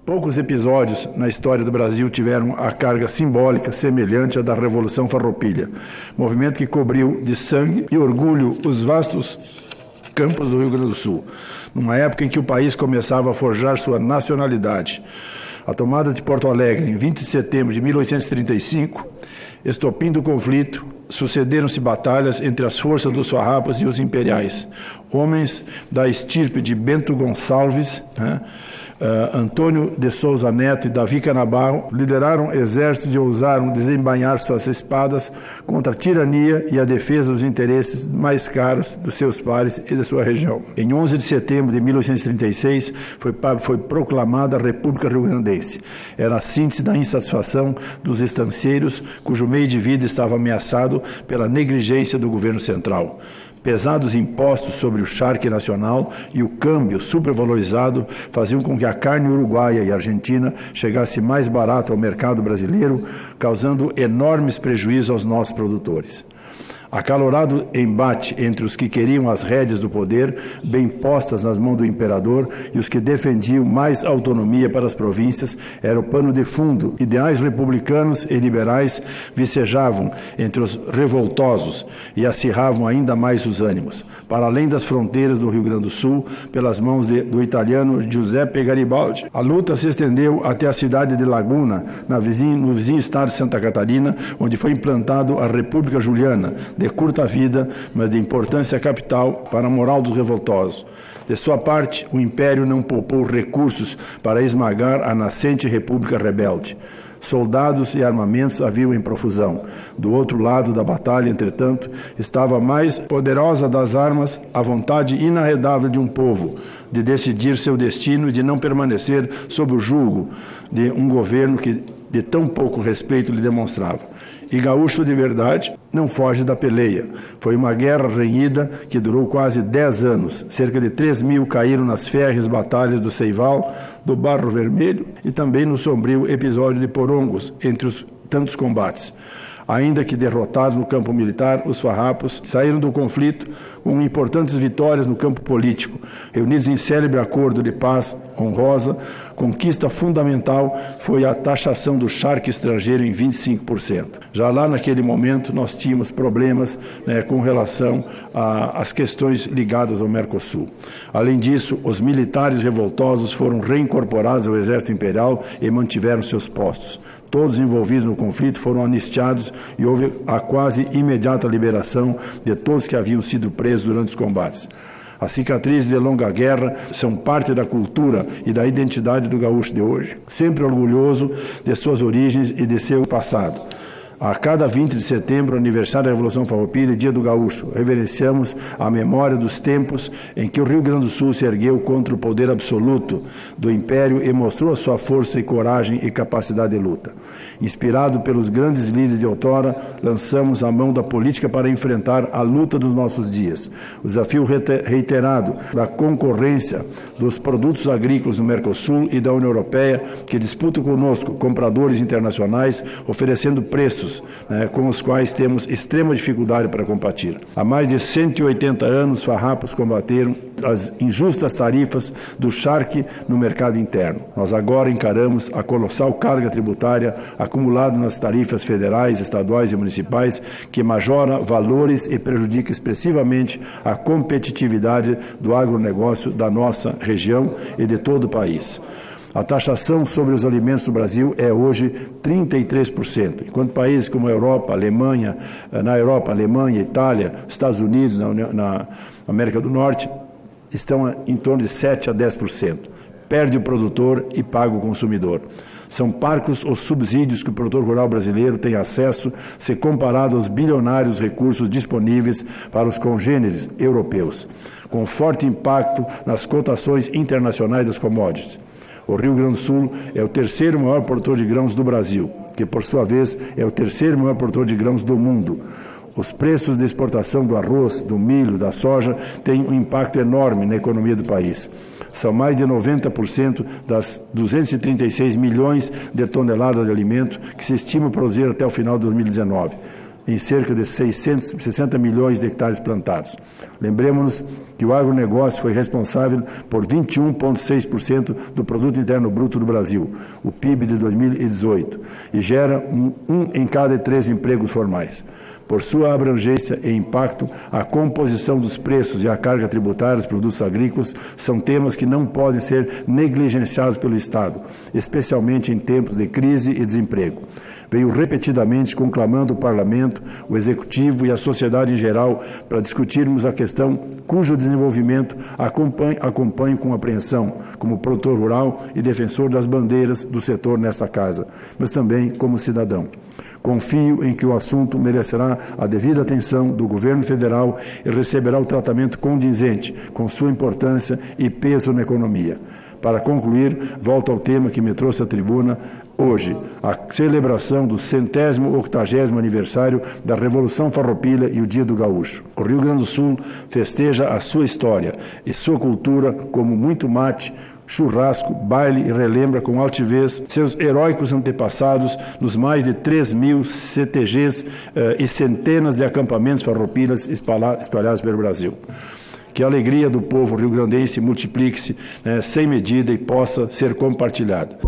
Poucos episódios na história do Brasil tiveram a carga simbólica semelhante à da Revolução Farroupilha, movimento que cobriu de sangue e orgulho os vastos campos do Rio Grande do Sul, numa época em que o país começava a forjar sua nacionalidade. A tomada de Porto Alegre, em 20 de setembro de 1835, estopim do conflito, sucederam-se batalhas entre as forças dos farrapos e os imperiais. Homens da estirpe de Bento Gonçalves, Antônio de Souza Neto e Davi Canabarro lideraram exércitos e ousaram desembainhar suas espadas contra a tirania e a defesa dos interesses mais caros dos seus pares e da sua região. Em 11 de setembro de 1836 foi proclamada a República Rio-Grandense. Era a síntese da insatisfação dos estancieiros, cujo meio de vida estava ameaçado pela negligência do governo central. Pesados impostos sobre o charque nacional e o câmbio supervalorizado faziam com que a carne uruguaia e argentina chegasse mais barato ao mercado brasileiro, causando enormes prejuízos aos nossos produtores. Acalorado embate entre os que queriam as rédeas do poder, bem postas nas mãos do imperador, e os que defendiam mais autonomia para as províncias, era o pano de fundo. Ideais republicanos e liberais vicejavam entre os revoltosos e acirravam ainda mais os ânimos. Para além das fronteiras do Rio Grande do Sul, pelas mãos do italiano Giuseppe Garibaldi. A luta se estendeu até a cidade de Laguna, no vizinho estado de Santa Catarina, onde foi implantado a República Juliana, de curta vida, mas de importância capital para a moral dos revoltosos. De sua parte, o Império não poupou recursos para esmagar a nascente República rebelde. Soldados e armamentos haviam em profusão. Do outro lado da batalha, entretanto, estava a mais poderosa das armas a vontade inarredável de um povo de decidir seu destino e de não permanecer sob o jugo de um governo que de tão pouco respeito lhe demonstrava. E gaúcho de verdade não foge da peleia. Foi uma guerra renhida que durou quase 10 anos. Cerca de 3.000 caíram nas férreas batalhas do Ceival, do Barro Vermelho e também no sombrio episódio de Porongos, entre os tantos combates. Ainda que derrotados no campo militar, os farrapos saíram do conflito com importantes vitórias no campo político. Reunidos em célebre acordo de paz honrosa, conquista fundamental foi a taxação do charque estrangeiro em 25%. Já lá naquele momento nós tínhamos problemas com relação às questões ligadas ao Mercosul. Além disso, os militares revoltosos foram reincorporados ao exército imperial e mantiveram seus postos. Todos envolvidos no conflito foram anistiados e houve a quase imediata liberação de todos que haviam sido presos durante os combates. As cicatrizes de longa guerra são parte da cultura e da identidade do gaúcho de hoje, sempre orgulhoso de suas origens e de seu passado. A cada 20 de setembro, aniversário da Revolução Farroupilha e Dia do Gaúcho, reverenciamos a memória dos tempos em que o Rio Grande do Sul se ergueu contra o poder absoluto do Império e mostrou a sua força e coragem e capacidade de luta. Inspirado pelos grandes líderes de outrora, lançamos a mão da política para enfrentar a luta dos nossos dias. O desafio reiterado da concorrência dos produtos agrícolas do Mercosul e da União Europeia, que disputam conosco compradores internacionais, oferecendo preços com os quais temos extrema dificuldade para competir. Há mais de 180 anos, os farrapos combateram as injustas tarifas do charque no mercado interno. Nós agora encaramos a colossal carga tributária acumulada nas tarifas federais, estaduais e municipais, que majora valores e prejudica expressivamente a competitividade do agronegócio da nossa região e de todo o país. A taxação sobre os alimentos no Brasil é hoje 33%, enquanto países como a Europa, Alemanha, Itália, Estados Unidos, na América do Norte, estão em torno de 7% a 10%. Perde o produtor e paga o consumidor. São parcos os subsídios que o produtor rural brasileiro tem acesso se comparado aos bilionários recursos disponíveis para os congêneres europeus, com forte impacto nas cotações internacionais das commodities. O Rio Grande do Sul é o terceiro maior produtor de grãos do Brasil, que por sua vez é o terceiro maior produtor de grãos do mundo. Os preços de exportação do arroz, do milho, da soja têm um impacto enorme na economia do país. São mais de 90% das 236 milhões de toneladas de alimento que se estima produzir até o final de 2019. em cerca de 660 milhões de hectares plantados. Lembremos-nos que o agronegócio foi responsável por 21,6% do Produto Interno Bruto do Brasil, o PIB de 2018, e gera um em cada 3 empregos formais. Por sua abrangência e impacto, a composição dos preços e a carga tributária dos produtos agrícolas são temas que não podem ser negligenciados pelo Estado, especialmente em tempos de crise e desemprego. Veio repetidamente conclamando o Parlamento, o Executivo e a sociedade em geral para discutirmos a questão cujo desenvolvimento acompanho com apreensão, como produtor rural e defensor das bandeiras do setor nesta casa, mas também como cidadão. Confio em que o assunto merecerá a devida atenção do governo federal e receberá o tratamento condizente com sua importância e peso na economia. Para concluir, volto ao tema que me trouxe à tribuna hoje, a celebração do 180º aniversário da Revolução Farroupilha e o Dia do Gaúcho. O Rio Grande do Sul festeja a sua história e sua cultura como muito mate, churrasco, baile e relembra com altivez seus heróicos antepassados nos mais de 3.000 CTGs e centenas de acampamentos farroupilhas espalhados pelo Brasil. Que a alegria do povo rio-grandense multiplique-se sem medida e possa ser compartilhada.